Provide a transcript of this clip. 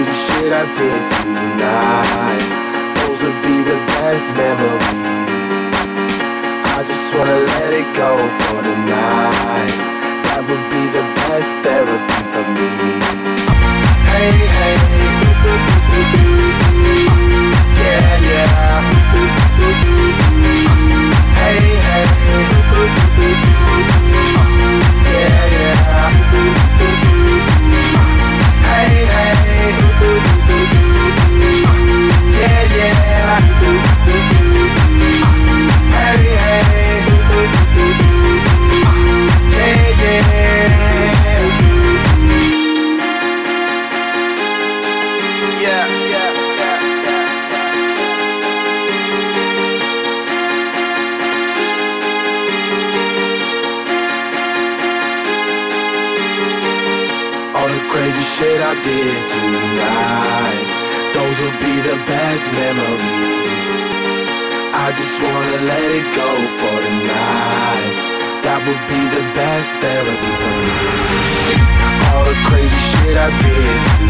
crazy shit I did tonight, those would be the best memories. I just wanna let it go for the night. That would be the best therapy for me. Hey, hey, yeah, yeah. Hey, hey, yeah, yeah. Hey, hey, yeah, yeah. Hey, hey, yeah, yeah. Yeah, yeah, yeah. All the crazy shit I did tonight, those will be the best memories. I just wanna let it go for the night. That would be the best therapy for me. All the crazy shit I did tonight,